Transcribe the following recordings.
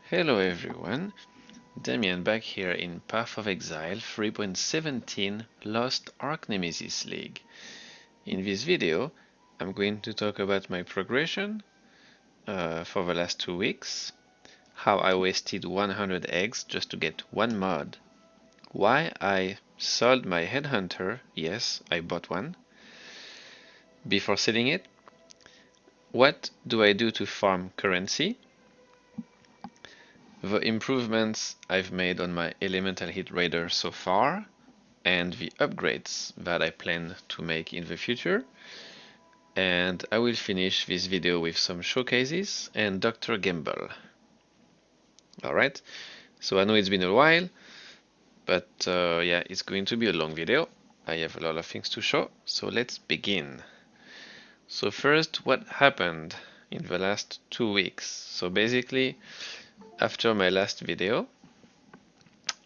Hello everyone, Damien back here in Path of Exile 3.17 Lost Ark Nemesis League. In this video, I'm going to talk about my progression for the last 2 weeks, how I wasted 100 eggs just to get one mod, why I sold my Headhunter, yes, I bought one, before selling it, what do I do to farm currency, the improvements I've made on my Elemental Hit Raider so far, and the upgrades that I plan to make in the future. And I will finish this video with some showcases and Dr. Gamble. Alright, so I know it's been a while, but yeah, it's going to be a long video. I have a lot of things to show, so let's begin. So first, what happened in the last 2 weeks? So basically, after my last video,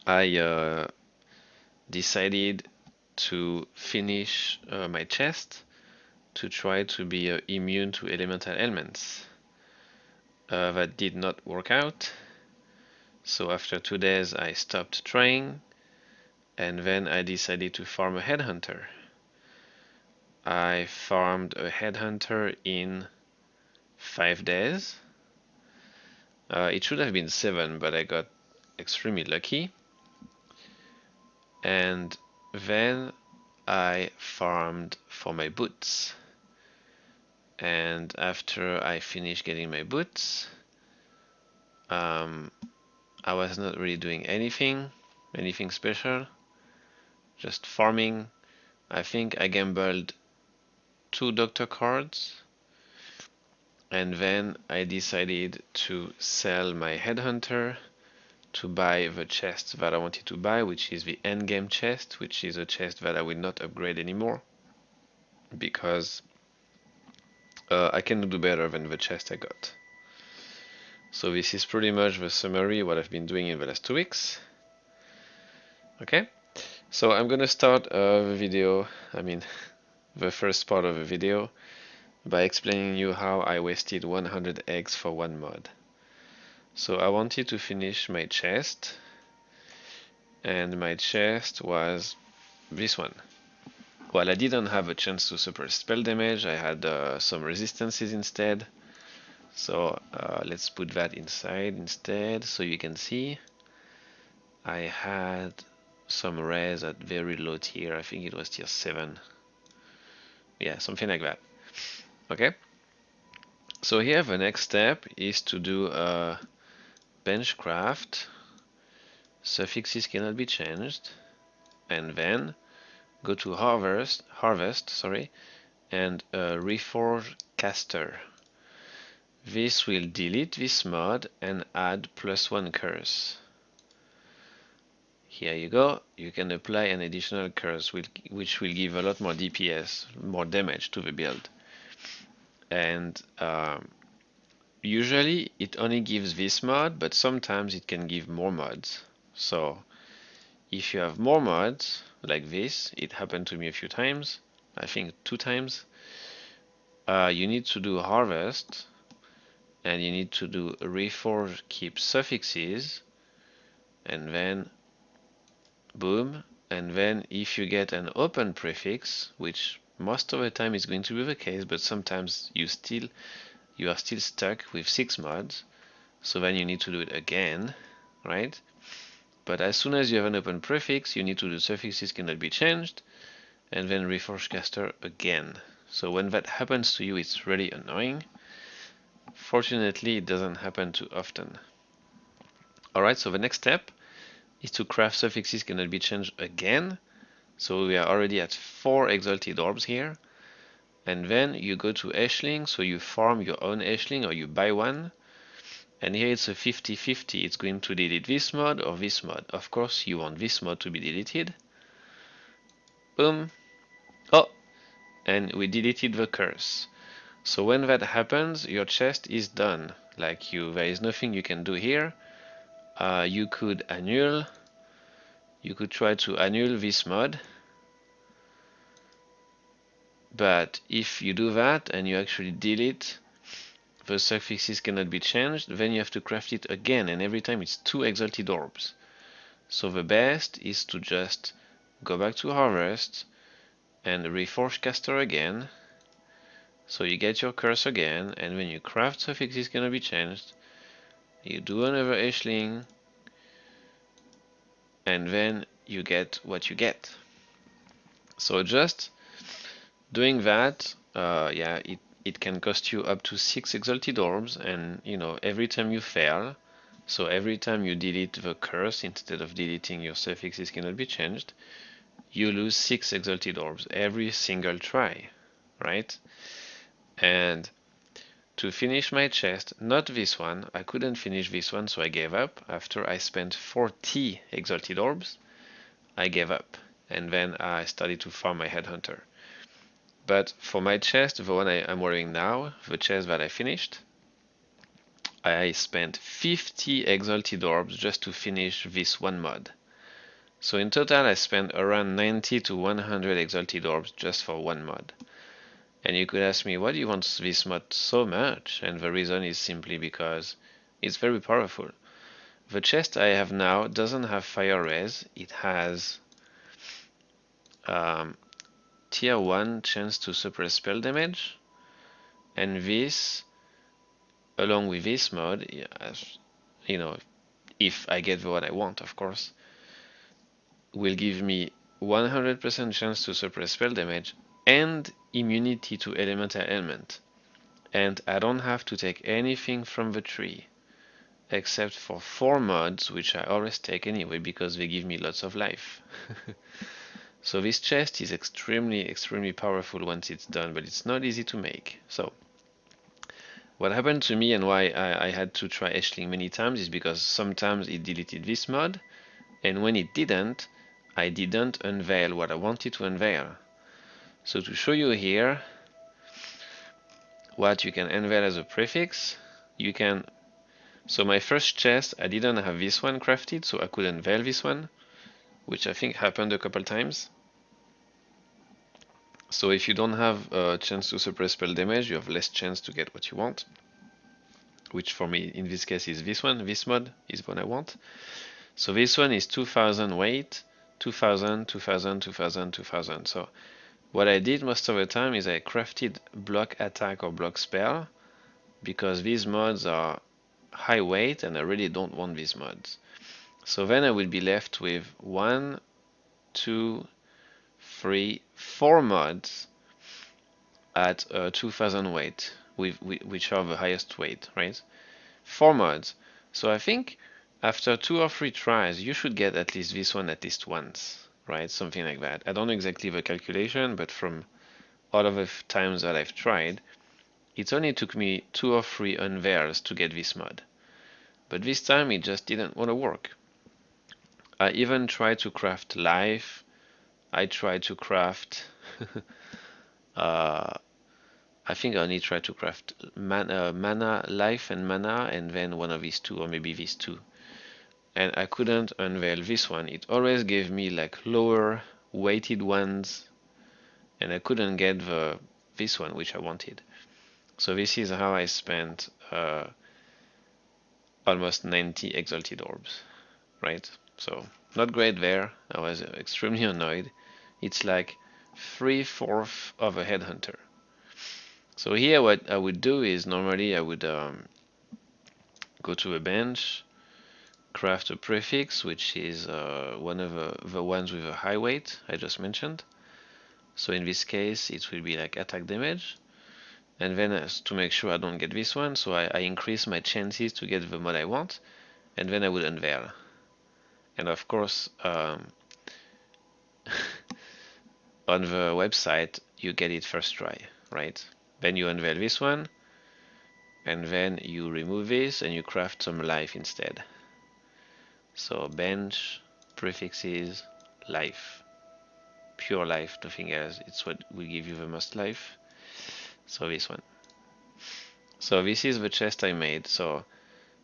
I decided to finish my chest to try to be immune to elemental elements. That did not work out, so after 2 days I stopped trying, and then I decided to farm a headhunter. I farmed a headhunter in 5 days. It should have been 7, but I got extremely lucky. And then I farmed for my boots. And after I finished getting my boots, I was not really doing anything special, just farming. I think I gambled 2 doctor cards, and then I decided to sell my headhunter to buy the chest that I wanted to buy, which is the endgame chest, which is a chest that I will not upgrade anymore because I can do better than the chest I got. So this is pretty much the summary what I've been doing in the last 2 weeks. Okay, so I'm gonna start the video, the first part of the video, by explaining you how I wasted 100 eggs for one mod. So I wanted to finish my chest, and my chest was this one. Well, I didn't have a chance to suppress spell damage, I had some resistances instead. So let's put that inside instead so you can see. I had some res at very low tier, I think it was tier 7. Yeah, something like that. Okay, so here the next step is to do a benchcraft. Suffixes cannot be changed, and then go to harvest, and reforge caster. This will delete this mod and add +1 curse. Here you go, you can apply an additional curse which will give a lot more DPS, more damage to the build. And usually it only gives this mod, but sometimes it can give more mods. So if you have more mods like this, it happened to me a few times, I think 2 times, you need to do harvest, and you need to do reforge keep suffixes, and then boom, and then if you get an open prefix, which most of the time is going to be the case, but sometimes you are still stuck with 6 mods, so then you need to do it again, right? But as soon as you have an open prefix, you need to do suffixes cannot be changed, and then reforge caster again. So when that happens to you, it's really annoying. Fortunately, it doesn't happen too often. Alright, so the next step is to craft suffixes cannot be changed again. So we are already at 4 exalted orbs here. And then you go to Ashling, so you farm your own Ashling or you buy one. And here it's a 50-50, it's going to delete this mod or this mod. Of course you want this mod to be deleted. Boom. Oh, and we deleted the curse. So when that happens, your chest is done. There is nothing you can do here. You could annul. You could try to annul this mod. But if you do that and you actually delete the suffixes cannot be changed, then you have to craft it again, and every time it's 2 exalted orbs. So the best is to just go back to harvest and reforge caster again. So you get your curse again, and when you craft suffixes cannot be changed, you do another Ashling, and then you get what you get. So just doing that, yeah, it can cost you up to 6 exalted orbs, and every time you fail, so every time you delete the curse instead of deleting your suffixes cannot be changed, you lose 6 exalted orbs every single try, right? And to finish my chest, not this one, I couldn't finish this one, so I gave up. After I spent 40 exalted orbs, I gave up, and then I started to farm my Headhunter. But for my chest, the one I'm wearing now, the chest that I finished, I spent 50 exalted orbs just to finish this one mod. So in total I spent around 90 to 100 exalted orbs just for one mod. And you could ask me, why do you want this mod so much? And the reason is simply because it's very powerful. The chest I have now doesn't have fire res, it has tier 1 chance to suppress spell damage, and this, along with this mod, if I get what I want, of course, will give me 100% chance to suppress spell damage and immunity to elemental ailment. And I don't have to take anything from the tree, except for 4 mods, which I always take anyway because they give me lots of life. So this chest is extremely powerful once it's done, but it's not easy to make. So what happened to me and why I had to try Ashling many times is because sometimes it deleted this mod, and when it didn't, I didn't unveil what I wanted to unveil. So to show you here what you can unveil as a prefix, so my first chest, I didn't have this one crafted, so I could unveil this one, which I think happened a couple times. So if you don't have a chance to suppress spell damage, you have less chance to get what you want, which for me in this case is this one. This mod is what I want. So this one is 2000 weight, 2000, 2000, 2000, 2000. So what I did most of the time is I crafted block attack or block spell, because these mods are high weight and I really don't want these mods. So then I will be left with 1, 2, 3, 4 mods at 2000 weight, which are the highest weight, right? 4 mods. So I think after 2 or 3 tries, you should get at least this one at least once, right? Something like that. I don't know exactly the calculation, but from all of the times that I've tried, it only took me 2 or 3 unveils to get this mod. But this time it just didn't want to work. I even tried to craft life. I tried to craft I think I only tried to craft mana, life and mana, and then one of these two, or maybe these two. And I couldn't unveil this one. It always gave me like lower weighted ones, and I couldn't get this one, which I wanted. So this is how I spent almost 90 exalted orbs, right? So not great there. I was extremely annoyed. It's like 3/4 of a Headhunter. So here what I would do is normally I would go to a bench, craft a prefix, which is one of the ones with a high weight I just mentioned. So in this case it will be like attack damage, and then to make sure I don't get this one, so I increase my chances to get the mod I want, and then I would unveil. And of course on the website you get it first try, right? Then you unveil this one, and then you remove this and you craft some life instead. So bench, prefixes, life, pure life, nothing else. It's what will give you the most life. So this one. So this is the chest I made. So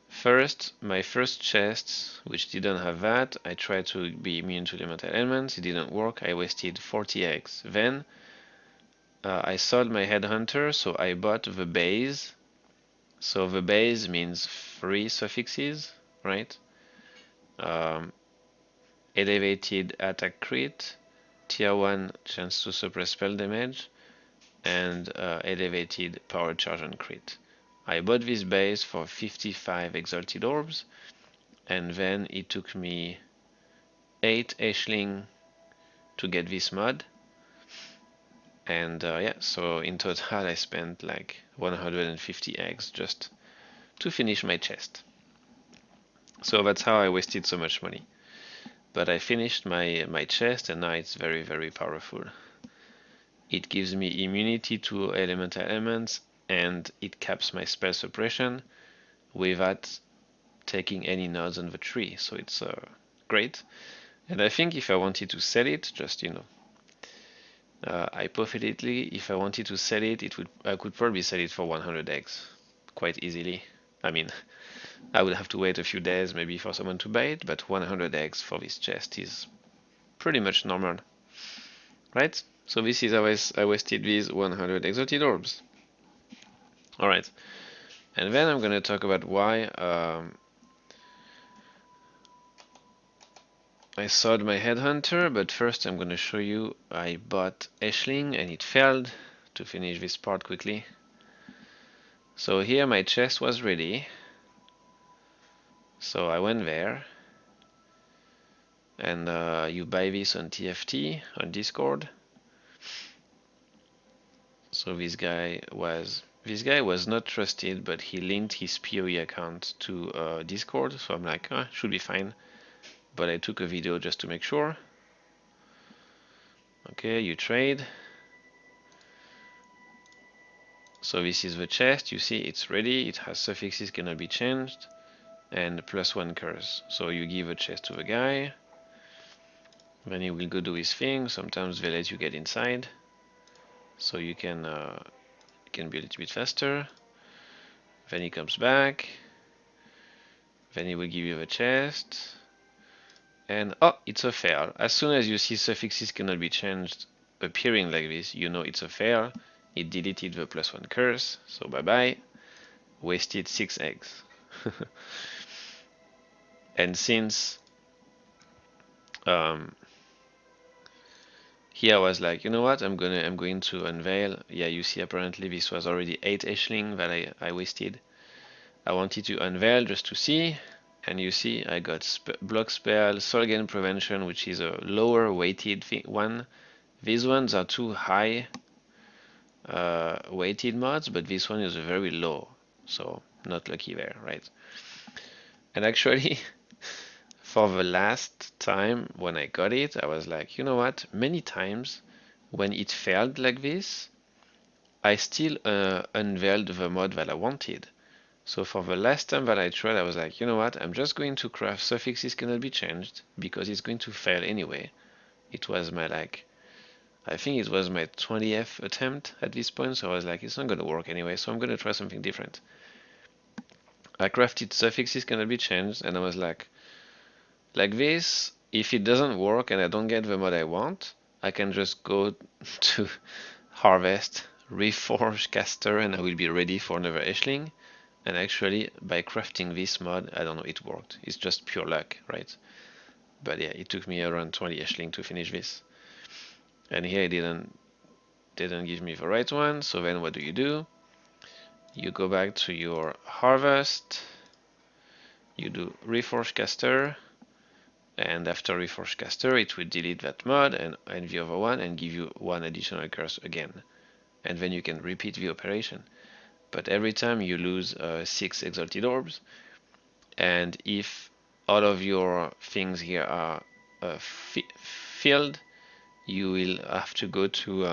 first, my first chest, which didn't have that, I tried to be immune to elemental elements. It didn't work. I wasted 40 eggs. Then I sold my Headhunter, so I bought the base So the base means 3 suffixes, right? Elevated attack crit, tier 1 chance to suppress spell damage, and elevated power charge and crit. I bought this base for 55 exalted orbs, and then it took me 8 Ashling to get this mod. And yeah, so in total I spent like 150 eggs just to finish my chest. So that's how I wasted so much money. But I finished my chest, and now it's very, very powerful. It gives me immunity to elemental elements, and it caps my spell suppression without taking any nodes on the tree. So it's great. And I think if I wanted to sell it, just hypothetically, if I wanted to sell it, I could probably sell it for 100 eggs quite easily. I mean, I would have to wait a few days maybe for someone to buy it, but 100 eggs for this chest is pretty much normal, right? So this is how I wasted these 100 exalted orbs. Alright, and then I'm gonna talk about why I sold my Headhunter, but first I'm gonna show you I bought Ashling and it failed. To finish this part quickly. So here my chest was ready. So I went there, and you buy this on TFT on Discord. So this guy was not trusted, but he linked his PoE account to Discord. So I'm like, should be fine. But I took a video just to make sure. Okay, you trade. So this is the chest. You see, it's ready. It has suffixes cannot be changed, and +1 curse. So you give a chest to the guy. Then he will go do his thing. Sometimes they let you get inside, so you can be a little bit faster. Then he comes back. Then he will give you the chest. And oh, it's a fail. As soon as you see suffixes cannot be changed appearing like this, you know it's a fail. It deleted the +1 curse, so bye bye. Wasted 6 eggs. And since here I was like, you know what, I'm going to unveil. Yeah, you see apparently this was already 8 Ashling that I wasted. I wanted to unveil just to see, and you see I got block spell, soul gain prevention, which is a lower weighted one. These ones are too high weighted mods, but this one is very low, so not lucky there, right? And actually, for the last time when I got it, I was like, you know what? Many times when it failed like this, I still unveiled the mod that I wanted. So for the last time that I tried, I was like, you know what? I'm just going to craft suffixes cannot be changed because it's going to fail anyway. It was my I think it was my 20th attempt at this point, so I was like, it's not going to work anyway, so I'm going to try something different. I crafted suffixes cannot be changed, and I was like this, if it doesn't work and I don't get the mod I want, I can just go to harvest, reforge caster, and I will be ready for another Ashling. And actually, by crafting this mod, I don't know, it worked. It's just pure luck, right? But yeah, it took me around 20 Ashling to finish this. And here it didn't give me the right one, so then what do? You go back to your harvest, you do reforge caster, and after reforge caster it will delete that mod and the other one and give you one additional curse again, and then you can repeat the operation. But every time you lose 6 exalted orbs, and if all of your things here are filled, you will have to go to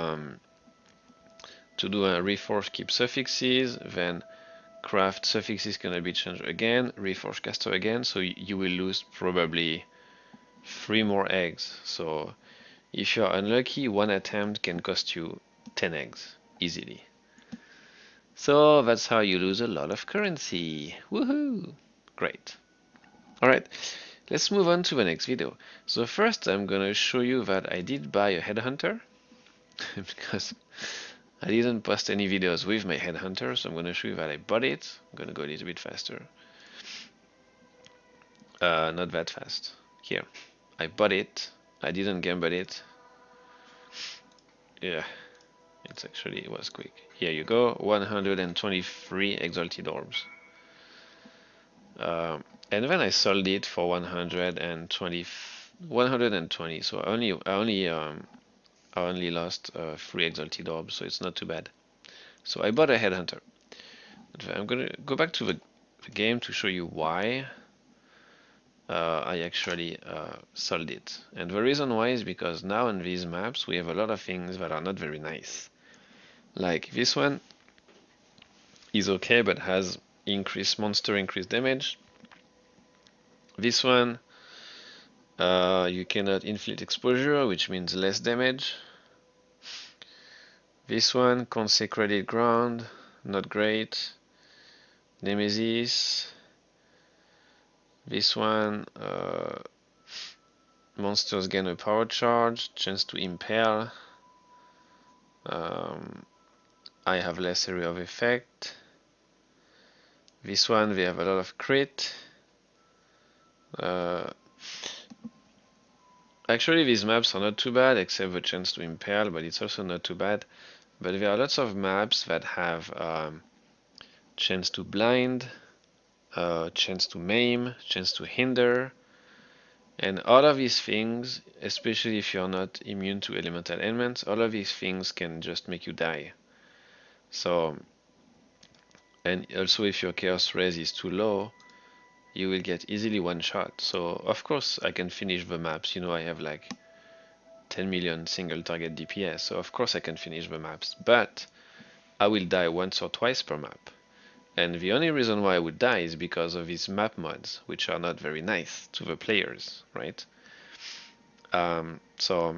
do a reforge keep suffixes, then craft suffixes cannot be changed again, reforge caster again, so you will lose probably 3 more eggs. So if you're unlucky, one attempt can cost you 10 eggs easily. So that's how you lose a lot of currency. Woohoo! Great. Alright, let's move on to the next video. So first I'm gonna show you that I did buy a Headhunter because I didn't post any videos with my Headhunter, so I'm going to show you that I bought it. I'm going to go a little bit faster. Not that fast. Here, I bought it. I didn't gamble it. Yeah, it was quick. Here you go, 123 exalted orbs. And then I sold it for 120. So I only lost 3 exalted orbs, so it's not too bad. So I bought a Headhunter. I'm gonna go back to the game to show you why I actually sold it. And the reason why is because now in these maps we have a lot of things that are not very nice. Like this one is okay but has increased damage. This one you cannot inflict exposure, which means less damage. This one, consecrated ground, not great. Nemesis. This one, monsters gain a power charge, chance to impale. I have less area of effect. This one, we have a lot of crit. Actually, these maps are not too bad, except the chance to impale, but it's also not too bad. But there are lots of maps that have chance to blind, chance to maim, chance to hinder, and all of these things, especially if you're not immune to elemental elements, all of these things can just make you die. So, and also if your chaos res is too low, you will get easily one shot. So of course I can finish the maps. You know, I have like 10 million single target DPS, so of course I can finish the maps, but I will die once or twice per map. And the only reason why I would die is because of these map mods, which are not very nice to the players, right? So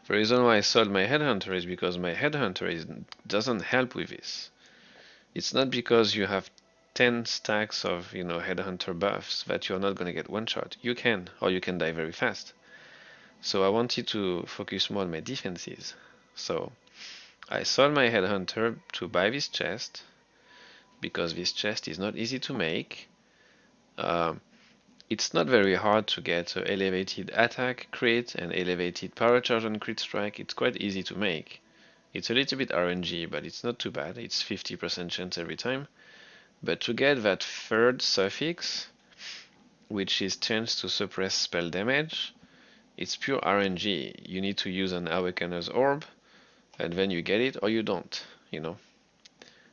the reason why I sold my Headhunter is because my Headhunter doesn't help with this. It's not because you have 10 stacks of, you know, Headhunter buffs that you're not gonna get one shot. You can, or you can die very fast. So I wanted to focus more on my defenses. So I sold my Headhunter to buy this chest, because this chest is not easy to make. It's not very hard to get elevated attack crit and elevated power charge on crit strike. It's quite easy to make. It's a little bit RNG, but it's not too bad. It's 50% chance every time. But to get that third suffix, which is chance to suppress spell damage, it's pure RNG. You need to use an Awakener's Orb, and then you get it or you don't, you know.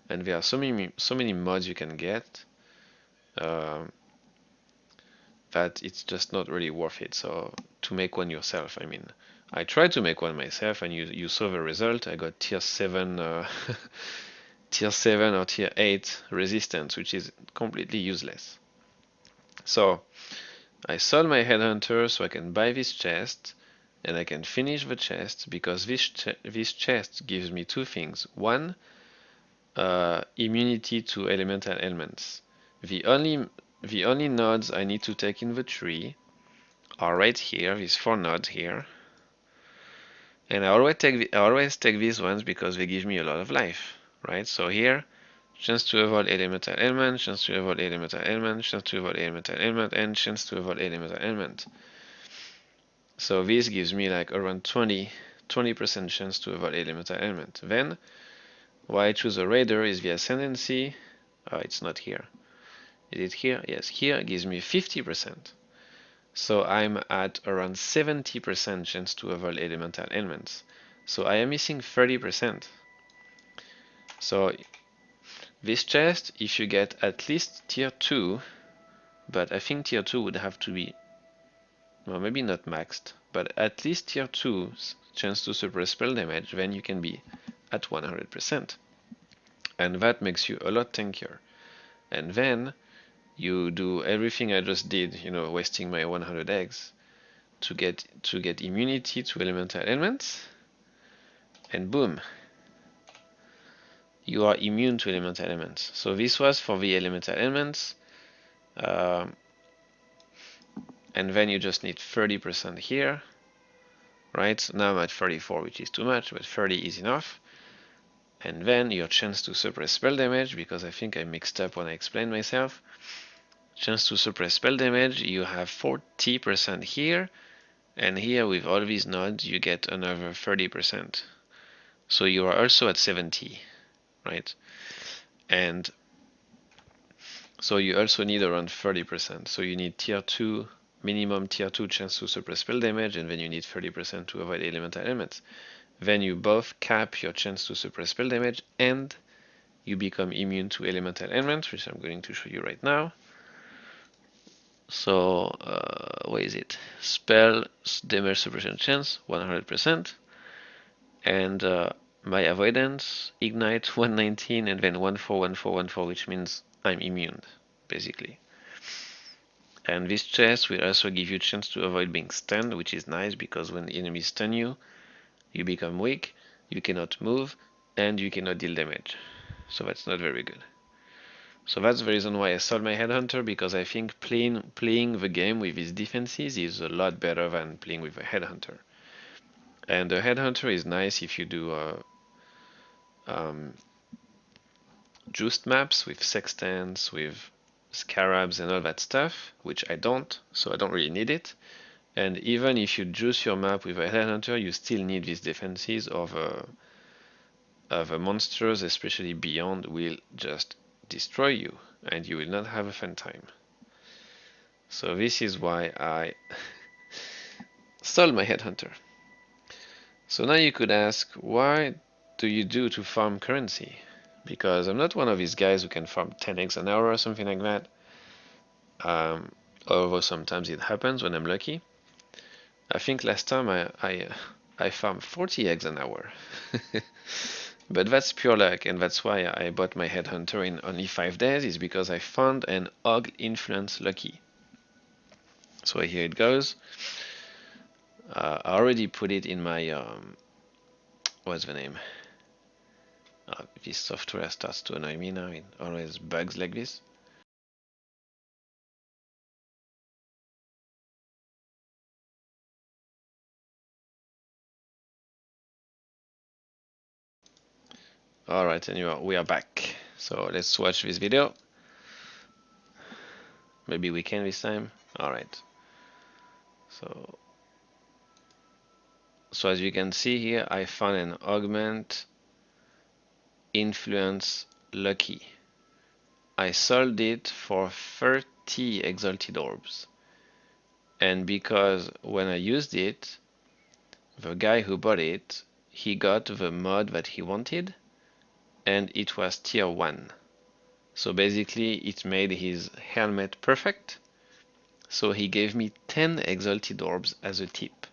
And there are so many mods you can get that it's just not really worth it. So to make one yourself, I mean, I tried to make one myself, and you saw the result. I got tier 7, tier 7 or tier 8 resistance, which is completely useless. So I sold my Headhunter so I can buy this chest, and I can finish the chest, because this chest gives me two things. One, immunity to elemental elements. The only nodes I need to take in the tree are right here, these 4 nodes here. And I always take these ones because they give me a lot of life, right? So here, chance to avoid elemental element, chance to avoid elemental element, chance to avoid elemental element, and chance to avoid elemental element. So this gives me like around 20% chance to avoid elemental element. Then, why I choose a raider is the ascendancy. It's not here. Is it here? Yes, here gives me 50%. So I'm at around 70% chance to avoid elemental elements. So I am missing 30%. So this chest, if you get at least tier 2, but I think tier 2 would have to be, well, maybe not maxed, but at least tier 2 chance to suppress spell damage, then you can be at 100%. And that makes you a lot tankier. And then you do everything I just did, you know, wasting my 100 eggs to get immunity to elemental elements, and boom, you are immune to elemental elements. So this was for the elemental elements, and then you just need 30% here, right? Now I'm at 34, which is too much, but 30 is enough. And then your chance to suppress spell damage, because I think I mixed up when I explained myself. Chance to suppress spell damage, you have 40% here, and here with all these nodes you get another 30%. So you are also at 70, right? And so you also need around 30%. So you need tier 2, minimum tier 2 chance to suppress spell damage, and then you need 30% to avoid elemental elements. Then you both cap your chance to suppress spell damage and you become immune to elemental elements, which I'm going to show you right now. So, where is it? Spell damage suppression chance, 100%. And my avoidance, ignite 119 and then 141414, which means I'm immune, basically. And this chest will also give you a chance to avoid being stunned, which is nice because when enemies stun you, you become weak, you cannot move, and you cannot deal damage. So that's not very good. So that's the reason why I sold my Headhunter, because I think playing the game with his defenses is a lot better than playing with a Headhunter. And the Headhunter is nice if you do um, juiced maps with sextants, with scarabs and all that stuff, which I don't, so I don't really need it. And even if you juice your map with a Headhunter, you still need these defenses of monsters, especially beyond, will just destroy you, and you will not have a fun time. So this is why I sold my Headhunter. So now you could ask, why do you do to farm currency? Because I'm not one of these guys who can farm 10 eggs an hour or something like that. Although sometimes it happens when I'm lucky. I think last time I farmed 40 eggs an hour. But that's pure luck, and that's why I bought my Headhunter in only 5 days, is because I found an Og influence lucky. So here it goes. I already put it in my, what's the name? This software starts to annoy me now, it always bugs like this. Alright, anyway, we are back. So let's watch this video. Maybe we can this time. Alright. So as you can see here, I found an augment influence lucky. I sold it for 30 exalted orbs. And because when I used it, the guy who bought it, he got the mod that he wanted, and it was tier 1. So basically it made his helmet perfect. So he gave me 10 exalted orbs as a tip.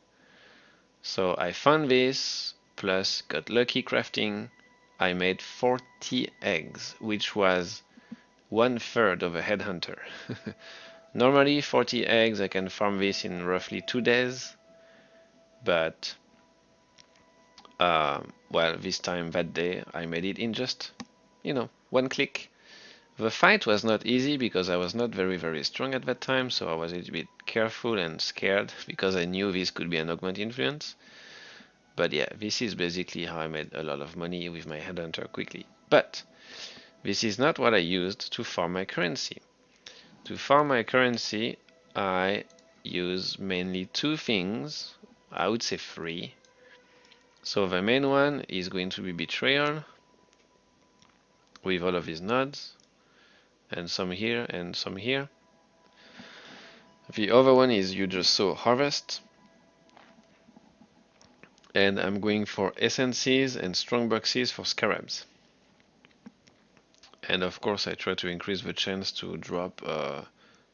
So I found this, plus got lucky crafting. I made 40 eggs, which was 1/3 of a Headhunter. Normally 40 eggs I can farm this in roughly 2 days, but well, this time that day I made it in just, one click. The fight was not easy because I was not very strong at that time, so I was a little bit careful and scared because I knew this could be an augment influence. But yeah, this is basically how I made a lot of money with my Headhunter quickly. But this is not what I used to farm my currency. To farm my currency, I use mainly 2 things, I would say 3. So the main one is going to be Betrayal, with all of these nodes, and some here and some here. The other one is you just saw Harvest, and I'm going for essences and strong boxes for scarabs. And of course I try to increase the chance to drop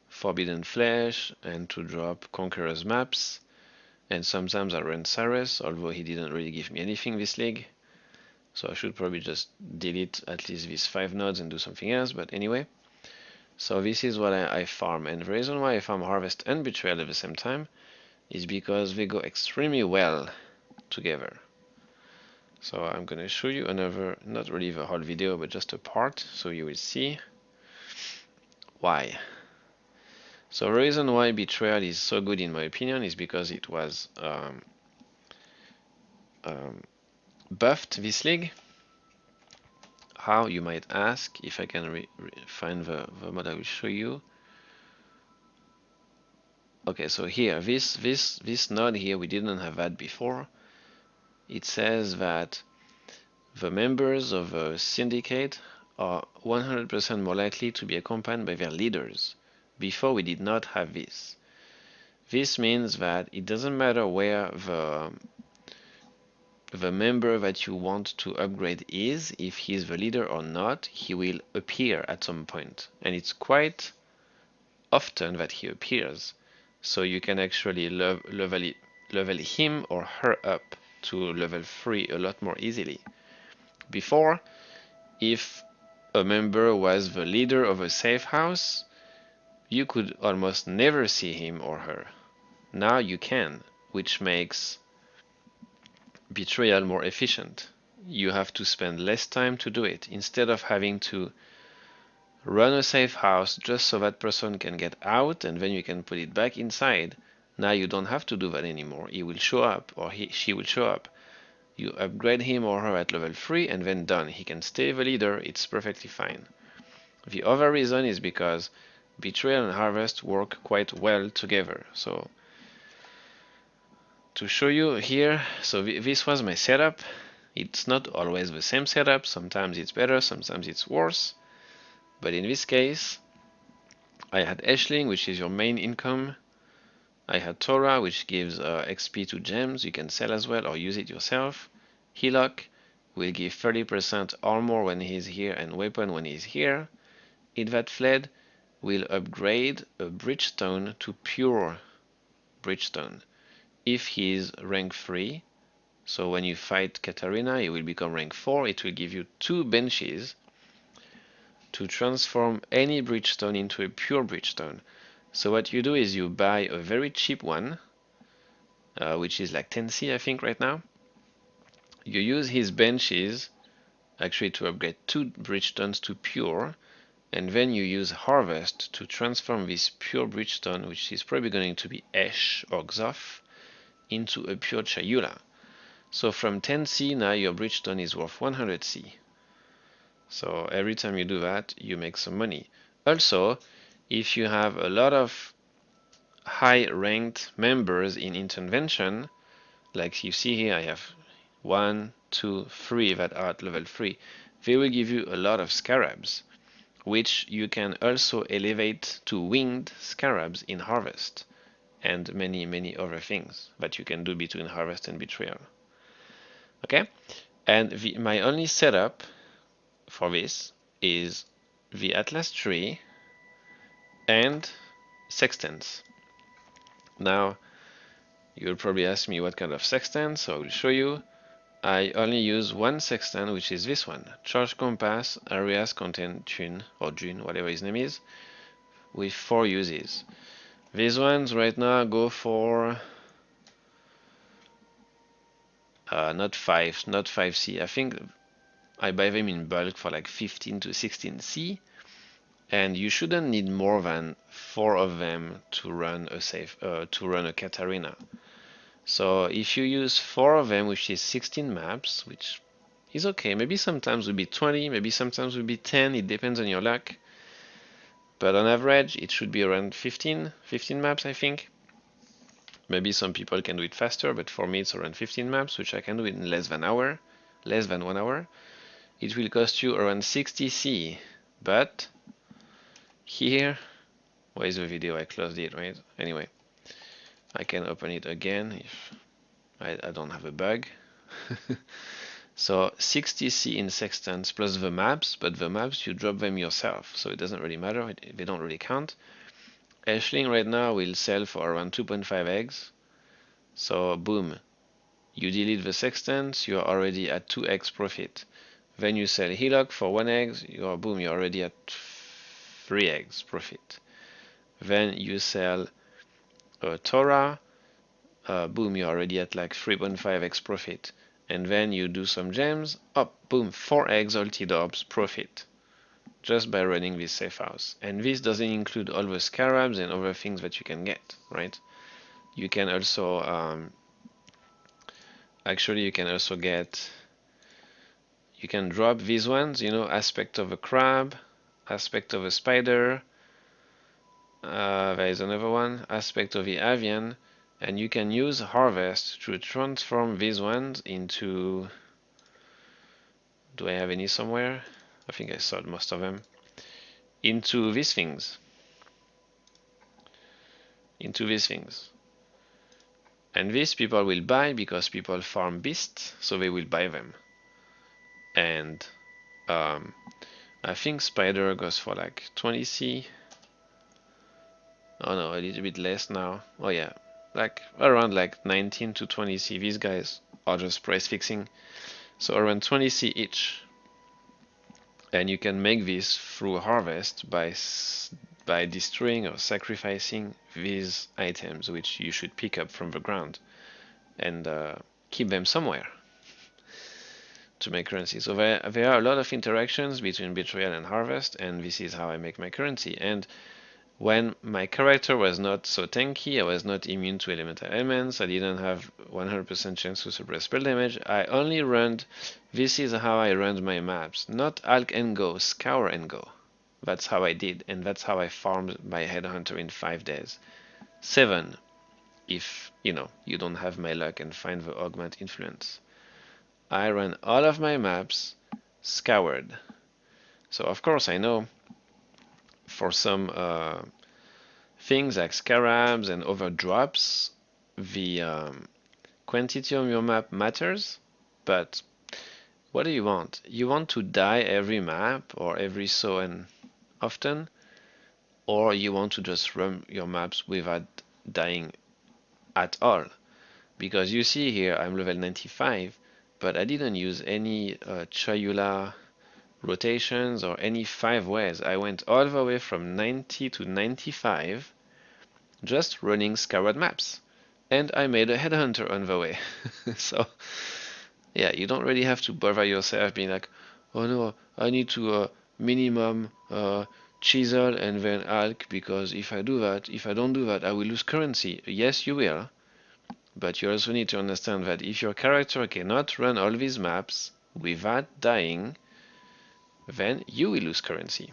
Forbidden Flesh and to drop Conqueror's maps. And sometimes I run Sirus, although he didn't really give me anything this league. So I should probably just delete at least these 5 nodes and do something else, but anyway. So this is what I farm, and the reason why I farm Harvest and Betrayal at the same time is because they go extremely well together. So I'm gonna show you another, not really the whole video, but just a part, so you will see why. So the reason why Betrayal is so good in my opinion is because it was buffed this league. How, you might ask? If I can find the mod, I will show you. Okay, so here, this node here, we didn't have that before. It says that the members of a syndicate are 100% more likely to be accompanied by their leaders. Before, we did not have this. This means that it doesn't matter where the member that you want to upgrade is, if he's the leader or not, he will appear at some point. And it's quite often that he appears. So you can actually level him or her up to level 3 a lot more easily. Before, if a member was the leader of a safe house, you could almost never see him or her. Now you can, which makes Betrayal more efficient. You have to spend less time to do it, instead of having to run a safe house just so that person can get out and then you can put it back inside. Now you don't have to do that anymore. He will show up, or she will show up. You upgrade him or her at level 3 and then done. He can stay the leader, it's perfectly fine. The other reason is because Betrayal and Harvest work quite well together. So to show you here, so this was my setup. It's not always the same setup. Sometimes it's better, sometimes it's worse. But in this case, I had Ashling, which is your main income. I had Torah, which gives XP to gems. You can sell as well or use it yourself. Hillock will give 30% armor when he's here and weapon when he's here. It That Fled will upgrade a Bridgestone to pure Bridgestone if he's rank 3. So when you fight Katarina, he will become rank 4. It will give you 2 benches to transform any Bridgestone into a pure Bridgestone. So what you do is you buy a very cheap one, which is like 10C I think right now. You use his benches actually to upgrade 2 Bridgestones to pure, and then you use Harvest to transform this pure Bridgestone, which is probably going to be Esh or Xof, into a pure Chayula. So from 10C now your Bridgestone is worth 100C. So every time you do that, you make some money. Also, if you have a lot of high ranked members in intervention, like you see here, I have 1, 2, 3 that are at level 3, they will give you a lot of scarabs, which you can also elevate to winged scarabs in Harvest, and many other things that you can do between Harvest and Betrayal. Okay, and my only setup for this is the Atlas tree and sextants. Now you'll probably ask me what kind of sextant, so I will show you. I only use one sextant, which is this one, Charge Compass, Areas Contain Tune, or June, whatever his name is, with 4 uses. These ones right now go for not 5C. I think I buy them in bulk for like 15 to 16C, and you shouldn't need more than 4 of them to run a Katarina. So if you use 4 of them, which is 16 maps, which is okay, maybe sometimes will be 20, maybe sometimes will be 10, it depends on your luck. But on average, it should be around 15 maps, I think. Maybe some people can do it faster, but for me it's around 15 maps, which I can do in less than 1 hour. It will cost you around 60C, but here, where is the video? I closed it, right? Anyway, I can open it again if I don't have a bug. So 60C in sextants plus the maps, but the maps you drop them yourself, so it doesn't really matter, they don't really count. Ashling right now will sell for around 2.5 eggs. So boom, you delete the sextants, you are already at 2x profit. Then you sell Hillock for 1 egg, you're already at 3 eggs profit. Then you sell Torah, boom, you're already at like 3.5x profit. And then you do some gems, up, boom, 4 exalted orbs profit, just by running this safe house. And this doesn't include all the scarabs and other things that you can get, right? You can also Actually, you can also get, you can drop these ones, aspect of a crab, aspect of a spider, there is another one, aspect of the avian, and you can use harvest to transform these ones into, do I have any somewhere? I think I sold most of them, into these things. And these people will buy because people farm beasts, so they will buy them. And um, I think spider goes for like 20C. Oh no, a little bit less now. Oh yeah, like around like 19 to 20C. These guys are just price fixing. So around 20C each. And you can make this through harvest by destroying or sacrificing these items, which you should pick up from the ground and keep them somewhere to make currency. So there are a lot of interactions between Betrayal and Harvest, and this is how I make my currency. And when my character was not so tanky, I was not immune to elemental elements, I didn't have 100% chance to suppress spell damage, I only run, this is how I run my maps, not Alk and go, scour and go. That's how I did, and that's how I farmed my Headhunter in 5 days. 7, if, you don't have my luck and find the augment influence. I run all of my maps scoured. So of course I know for some things like scarabs and other drops, the quantity on your map matters, but what do you want? You want to die every map or every so and often, or you want to just run your maps without dying at all? Because you see here I'm level 95, but I didn't use any Chayula rotations or any 5 ways. I went all the way from 90 to 95 just running scoured maps. And I made a headhunter on the way. So yeah, you don't really have to bother yourself being like, oh no, I need to minimum chisel and then alk, because if I don't do that, I will lose currency. Yes, you will, but you also need to understand that if your character cannot run all these maps without dying, then you will lose currency.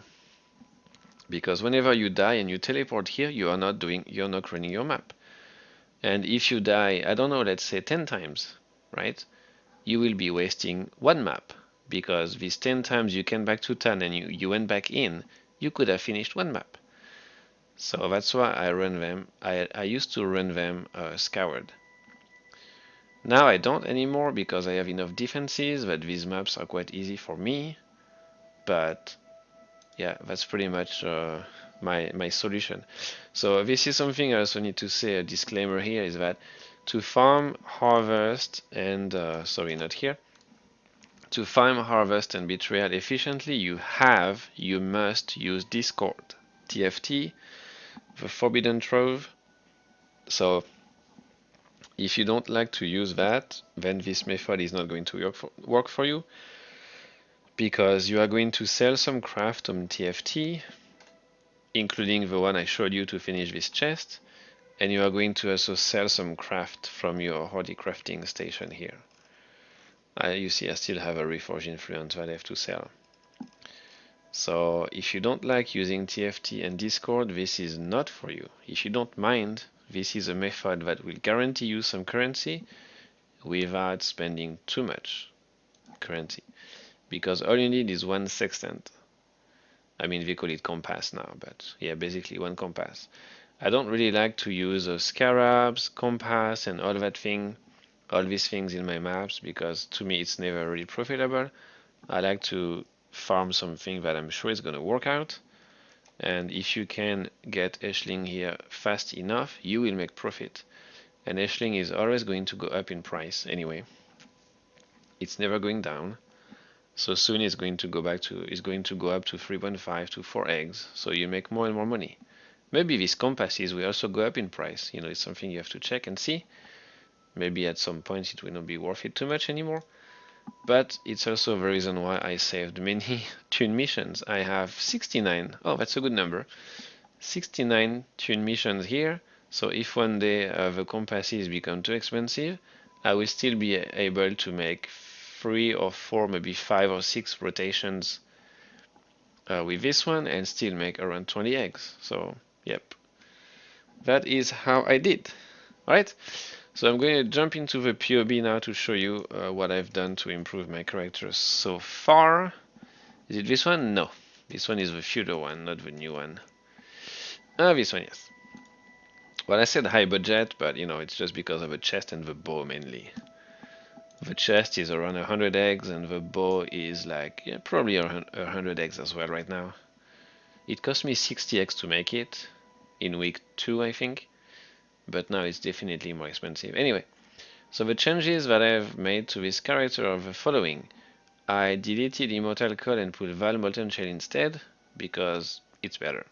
Because whenever you die and you teleport here, you're not running your map. And if you die, I don't know, let's say 10 times, right? You will be wasting one map, because these 10 times you came back to town and you went back in, you could have finished one map. So that's why I run them. I used to run them scoured. Now I don't anymore because I have enough defenses that these maps are quite easy for me. But yeah, that's pretty much my solution. So this is something I also need to say, a disclaimer here, is that to farm, harvest, and sorry, not here. To farm, harvest, and betrayal efficiently, you must use Discord, TFT, the Forbidden Trove. So if you don't like to use that, then this method is not going to work for you, because you are going to sell some craft on TFT, including the one I showed you to finish this chest, and you are going to also sell some craft from your Hardy crafting station here. You see I still have a Reforged Influence that I have to sell. So if you don't like using TFT and Discord, this is not for you. If you don't mind, this is a method that will guarantee you some currency without spending too much currency. Because all you need is one sextant. I mean, we call it compass now, but yeah, basically one compass. I don't really like to use scarabs, compass, and all these things in my maps, because to me it's never really profitable. I like to farm something that I'm sure is going to work out, and if you can get Ashling here fast enough, you will make profit. And Ashling is always going to go up in price anyway. It's never going down. So soon it's going to go up to 3.5 to 4 eggs, so you make more and more money. Maybe these compasses will also go up in price. It's something you have to check and see. Maybe at some point it will not be worth it too much anymore. But it's also the reason why I saved many tune missions. I have 69. Oh, that's a good number. 69 tune missions here. So if one day the compasses become too expensive, I will still be able to make 3 or 4, maybe 5 or 6 rotations with this one and still make around 20 eggs. So, yep, that is how I did. Alright, so I'm going to jump into the POB now to show you what I've done to improve my character so far. Is it this one? No, this one is the feudal one, not the new one. This one, yes. Well, I said high budget, but you know, it's just because of the chest and the bow mainly. The chest is around 100 eggs, and the bow is like, yeah, probably 100 eggs as well right now. It cost me 60 eggs to make it in week 2, I think, but now it's definitely more expensive. Anyway, so the changes that I've made to this character are the following. I deleted Immortal Code and put Val Molten Shell instead, because it's better.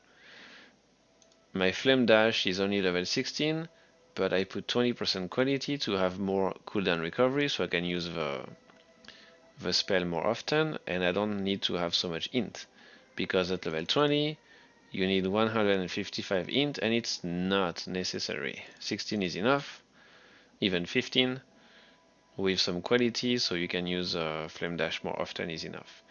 My Flame Dash is only level 16, but I put 20% quality to have more cooldown recovery, so I can use the spell more often, and I don't need to have so much int, because at level 20 you need 155 int, and it's not necessary. 16 is enough, even 15 with some quality, so you can use Flame Dash more often is enough.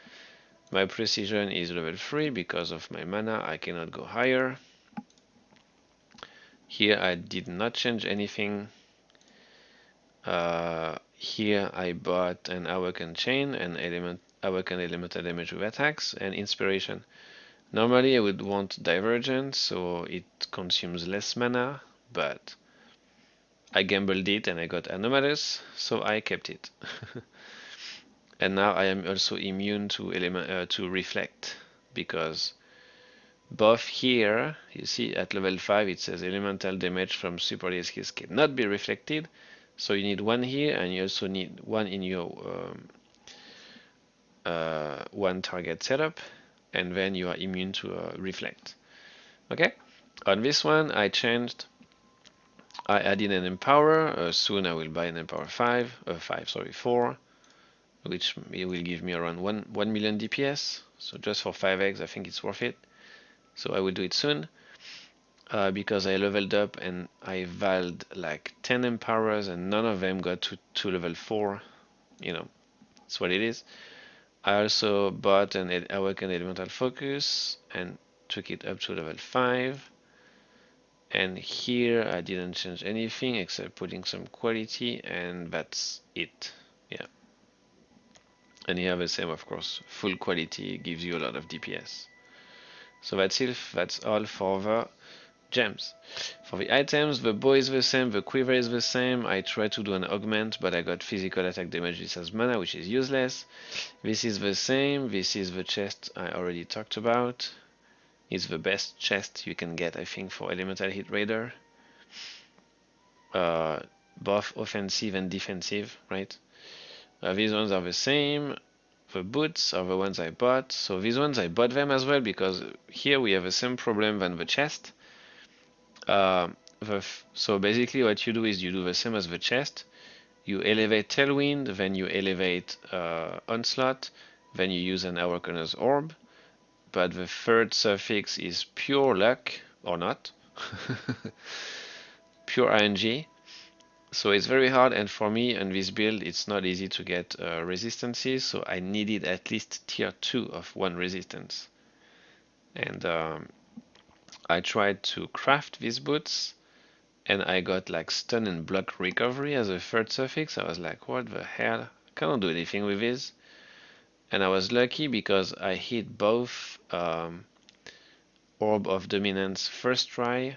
My precision is level 3 because of my mana, I cannot go higher. Here I did not change anything. Here I bought an Awaken Chain and Awaken Elemental Damage with attacks and Inspiration. Normally I would want Divergence, so it consumes less mana, but I gambled it and I got Anomalous, so I kept it. And now I am also immune to Reflect, because buff here, you see at level 5 it says elemental damage from supported skills cannot be reflected, so you need one here and you also need one in your one target setup, and then you are immune to reflect. Okay, on this one I changed, I added an empower, soon I will buy an empower 4, which will give me around 1 million DPS, so just for 5 eggs I think it's worth it. So I will do it soon, because I leveled up and I valed like 10 empowerers and none of them got to level 4. You know, that's what it is. I also bought an Awakened Elemental Focus and took it up to level 5. And here I didn't change anything except putting some quality, and that's it. Yeah. And you have the same, of course. Full quality gives you a lot of DPS. So that's it. That's all for the gems. For the items, the bow is the same, the quiver is the same. I tried to do an augment, but I got physical attack damage. This has mana, which is useless. This is the same. This is the chest I already talked about. It's the best chest you can get, I think, for Elemental Hit Raider. Both offensive and defensive, right? These ones are the same. The boots are the ones I bought. So these ones I bought them as well because here we have the same problem than the chest. So basically what you do is you do the same as the chest. You elevate Tailwind, then you elevate Onslaught, then you use an Awakener's Orb. But the third suffix is pure luck, or not. Pure RNG. So it's very hard, and for me on this build it's not easy to get resistances, so I needed at least tier 2 of one resistance. And I tried to craft these boots, and I got like stun and block recovery as a third suffix. I was like, what the hell? I cannot do anything with this. And I was lucky because I hit both Orb of Dominance first try.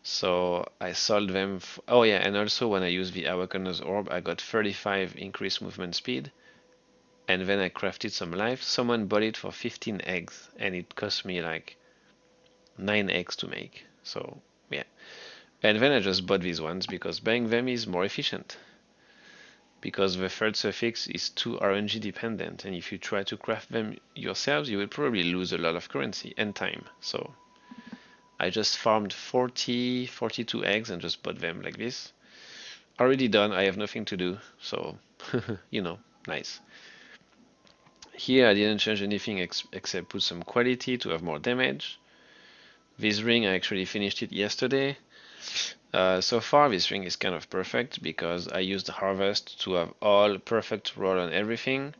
So I sold them. Oh yeah, and also when I used the Awakener's Orb, I got 35 increased movement speed. And then I crafted some life. Someone bought it for 15 eggs, and it cost me like 9 eggs to make. So yeah. And then I just bought these ones because buying them is more efficient. Because the third suffix is too RNG dependent, and if you try to craft them yourselves, you will probably lose a lot of currency and time. So I just farmed 42 eggs and just bought them like this. Already done, I have nothing to do, so you know, nice. Here I didn't change anything except put some quality to have more damage. This ring I actually finished it yesterday. So far this ring is kind of perfect because I used harvest to have all perfect roll on everything.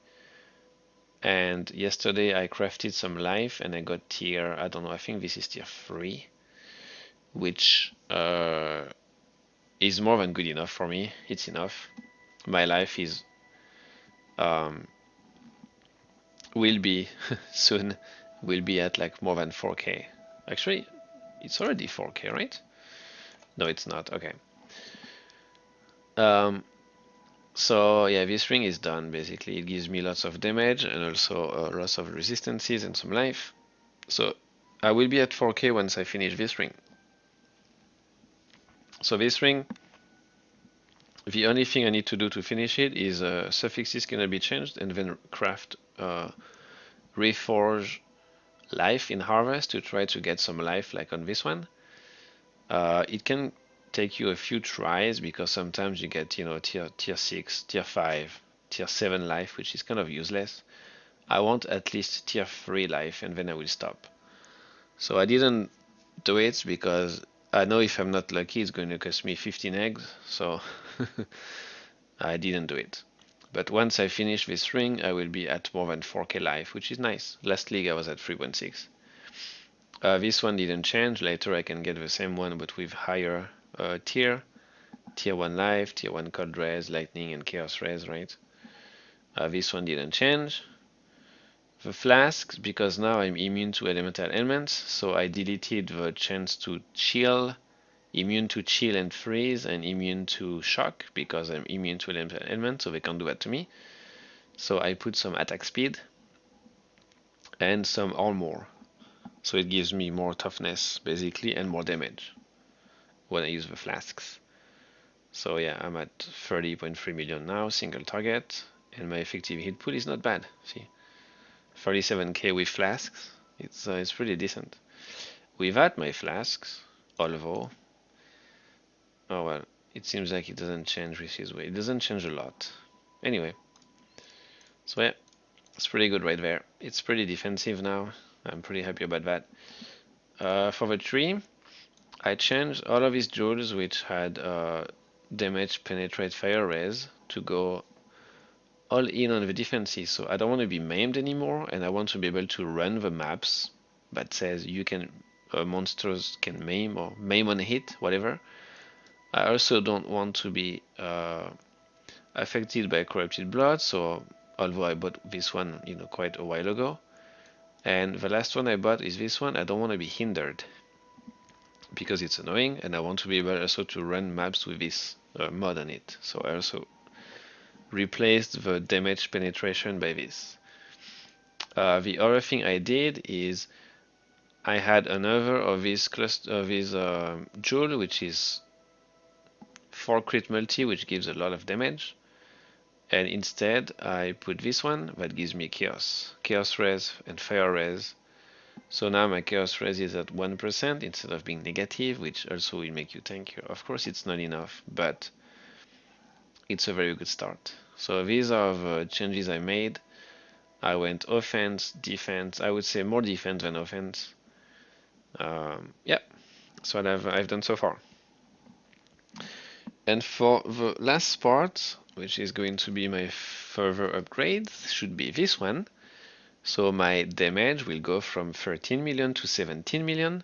And yesterday I crafted some life and I got tier, I don't know, I think this is tier 3, which is more than good enough for me. It's enough. My life is will be soon will be at like more than 4k. Actually, it's already 4k, right? No, it's not. Okay. So yeah, this ring is done basically. It gives me lots of damage and also lots of resistances and some life. So I will be at 4k once I finish this ring. So this ring, the only thing I need to do to finish it is suffixes cannot be changed and then craft reforge life in harvest to try to get some life like on this one. It can take you a few tries because sometimes you get, you know, tier 6, tier 5, tier 7 life, which is kind of useless. I want at least tier 3 life and then I will stop. So I didn't do it because I know if I'm not lucky it's going to cost me 15 eggs, so I didn't do it. But once I finish this ring, I will be at more than 4k life, which is nice. Last league I was at 3.6. This one didn't change. Later I can get the same one but with higher tier 1 life, tier 1 cold res, lightning and chaos res, right? This one didn't change. The flasks, because now I'm immune to elemental elements, so I deleted the chance to chill, immune to chill and freeze, and immune to shock because I'm immune to elemental elements, so they can't do that to me. So I put some attack speed and some armor, so it gives me more toughness basically and more damage when I use the flasks. So yeah, I'm at 30.3 million now, single target, and my effective hit pool is not bad. See, 37k with flasks, it's pretty decent. Without my flasks, although, oh well, it seems like it doesn't change with his way. It doesn't change a lot. Anyway, so yeah, it's pretty good right there. It's pretty defensive now. I'm pretty happy about that. For the tree, I changed all of his jewels which had damage penetrate fire res to go all in on the defenses. So I don't want to be maimed anymore, and I want to be able to run the maps that says you can monsters can maim or maim on hit, whatever. I also don't want to be affected by corrupted blood. So although I bought this one, you know, quite a while ago, and the last one I bought is this one. I don't want to be hindered because it's annoying, and I want to be able also to run maps with this mod on it. So I also replaced the damage penetration by this. The other thing I did is I had another of these jewel, which is 4 crit multi, which gives a lot of damage. And instead I put this one that gives me chaos res and fire res. So now my chaos res is at 1% instead of being negative, which also will make you tankier. Of course it's not enough, but it's a very good start. So these are the changes I made. I went offense, defense, I would say more defense than offense. Yeah, that's what I've done so far. And for the last part, which is going to be my further upgrades, should be this one. So my damage will go from 13 million to 17 million.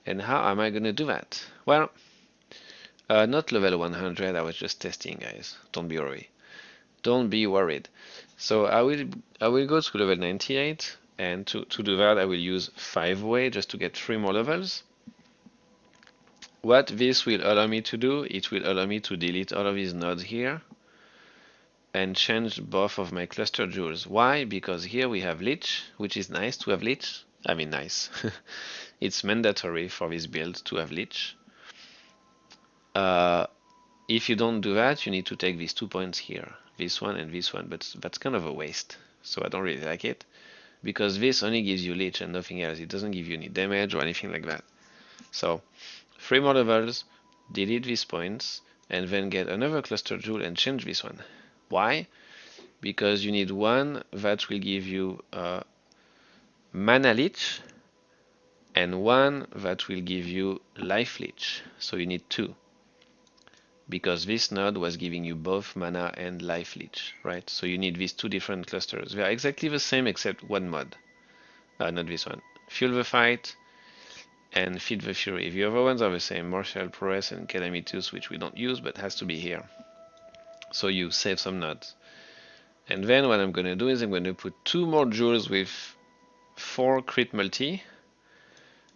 And how am I going to do that? Well, not level 100, I was just testing, guys. Don't be worried. Don't be worried. So I will go to level 98, and to do that I will use 5-way just to get 3 more levels. What this will allow me to do, it will allow me to delete all of these nodes here and change both of my cluster jewels. Why? Because here we have Lich, which is nice to have Lich. I mean nice. It's mandatory for this build to have Lich. If you don't do that, you need to take these 2 points here, this one and this one, but that's kind of a waste. So I don't really like it, because this only gives you Lich and nothing else. It doesn't give you any damage or anything like that. So 3 more levels, delete these points, and then get another cluster jewel and change this one. Why? Because you need one that will give you mana leech and one that will give you life leech. So you need 2. because this node was giving you both mana and life leech, right? So you need these two different clusters. They are exactly the same except one mod. Not this one. Fuel the Fight and Feed the Fury. The other ones are the same. Martial Prowess and Calamitus, which we don't use, but has to be here. So you save some nodes. And then what I'm going to do is I'm going to put 2 more jewels with 4 crit multi.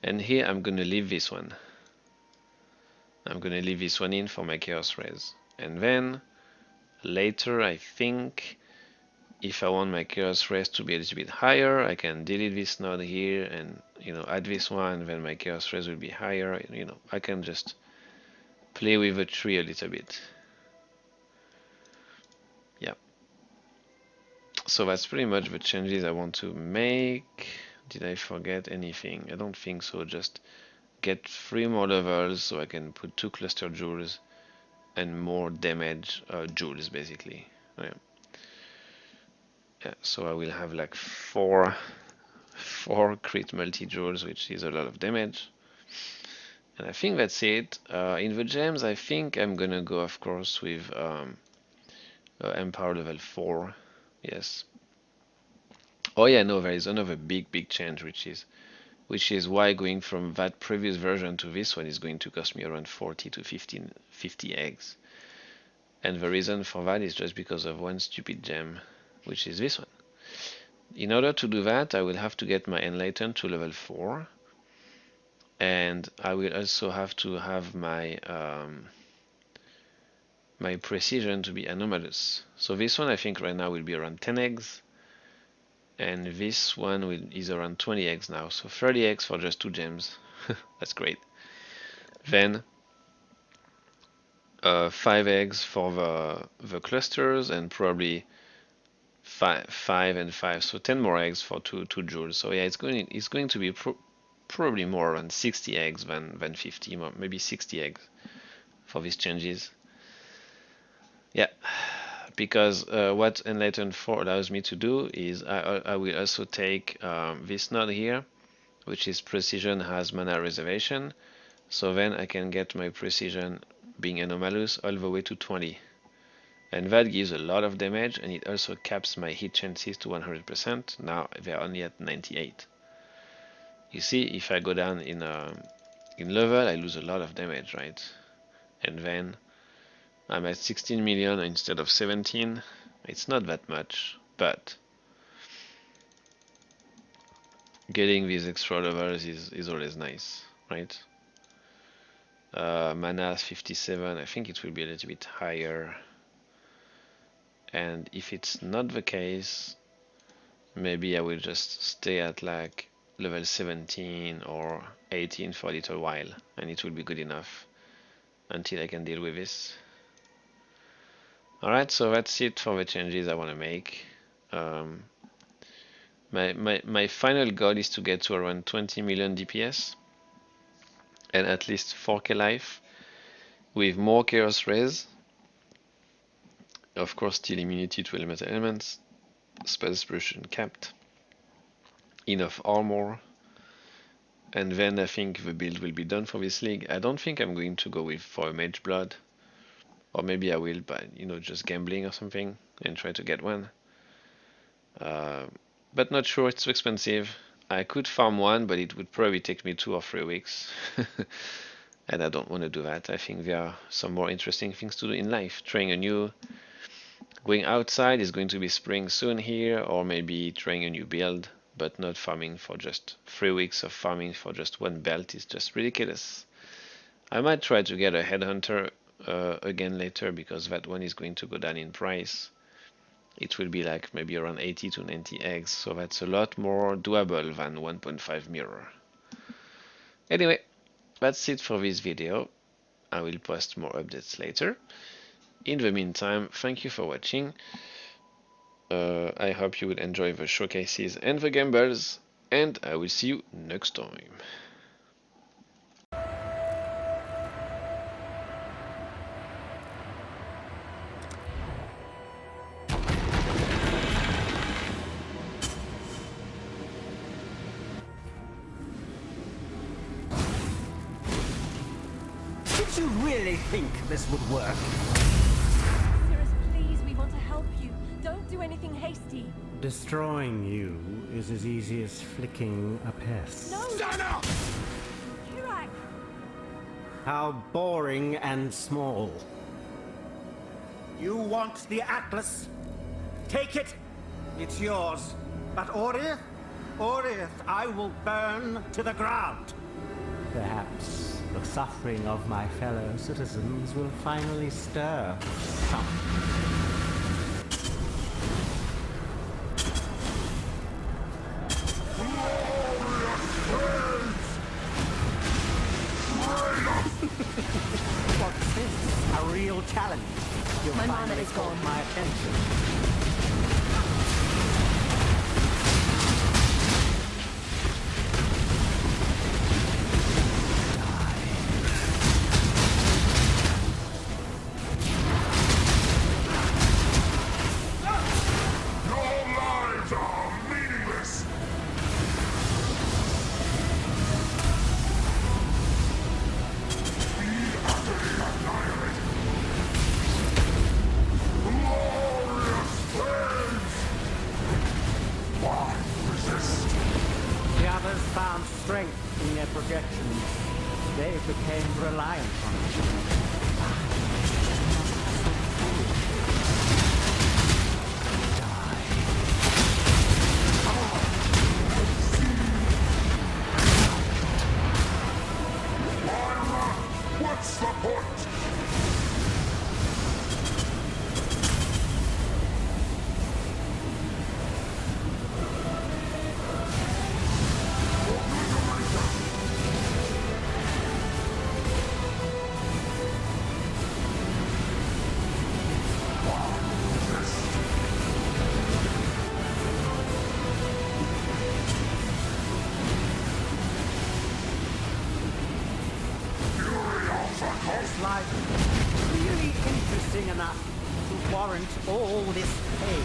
And here I'm going to leave this one. I'm going to leave this one in for my Chaos Rays. And then later, I think, if I want my Chaos Rays to be a little bit higher, I can delete this node here and add this one. Then my Chaos Rays will be higher. I can just play with the tree a little bit. Yeah. So that's pretty much the changes I want to make. Did I forget anything? I don't think so. Just get 3 more levels so I can put 2 cluster jewels and more damage jewels basically. Yeah. So I will have like 4 crit multi jewels, which is a lot of damage. And I think that's it. In the gems, I think I'm gonna go, of course, with Empower level 4. Yes. Oh yeah, no, there is another big change, which is why going from that previous version to this one is going to cost me around 40 to 50 eggs. And the reason for that is just because of one stupid gem, which is this one. In order to do that, I will have to get my Enlighten to level 4. And I will also have to have my my precision to be anomalous. So this one I think right now will be around 10 eggs. And this one is around 20 eggs now. So 30 eggs for just 2 gems. That's great. Then 5 eggs for the clusters and probably 5 and 5. So 10 more eggs for 2 jewels. So yeah, it's going to be probably more around 60 eggs than 50, maybe 60 eggs for these changes. Yeah, because what Enlighten 4 allows me to do is I will also take this node here, which is Precision has mana reservation. So then I can get my Precision being anomalous all the way to 20. And that gives a lot of damage, and it also caps my hit chances to 100%. Now they're only at 98. You see, if I go down in level, I lose a lot of damage, right? And then I'm at 16 million instead of 17. It's not that much, but getting these extra levels is always nice, right? Mana 57, I think it will be a little bit higher. And if it's not the case, maybe I will just stay at like level 17 or 18 for a little while, and it will be good enough until I can deal with this. Alright, so that's it for the changes I want to make. My final goal is to get to around 20 million DPS and at least 4k life with more Chaos Rays. Of course, still immunity to elemental elements, spell suppression capped, enough armor, and then I think the build will be done for this league. I don't think I'm going to go for a Mage Blood, or maybe I will by just gambling or something and try to get one. But not sure, it's too expensive. I could farm one, but it would probably take me 2 or 3 weeks. And I don't want to do that. I think there are some more interesting things to do in life. Trying a new... Going outside is going to be spring soon here, or maybe trying a new build, but not farming for just 3 weeks of farming for just one belt is just ridiculous. I might try to get a Headhunter again later, because that one is going to go down in price. It will be like maybe around 80 to 90 eggs, so that's a lot more doable than 1.5 mirror. Anyway, that's it for this video. I will post more updates later. In the meantime, thank you for watching. I hope you will enjoy the showcases and the gambles, and I will see you next time. Did you really think this would work? Sirus, please, we want to help you. Don't do anything hasty. Destroying you is as easy as flicking a pest. No! Stand up! Kirak! How boring and small. You want the Atlas? Take it. It's yours. But Oriath? Oriath, I will burn to the ground. Perhaps the suffering of my fellow citizens will finally stir some. What's this? A real challenge. You'll My mana finally is caught gone. my attention. The others found strength in their projections. They became reliant on it. What's the point? It's like really interesting enough to warrant all this pain.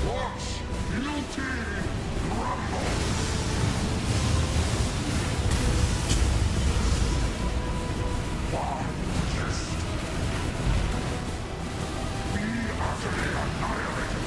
Watch beauty crumble. Why resist? Be utterly annihilated.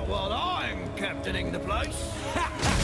Not while I'm captaining the place.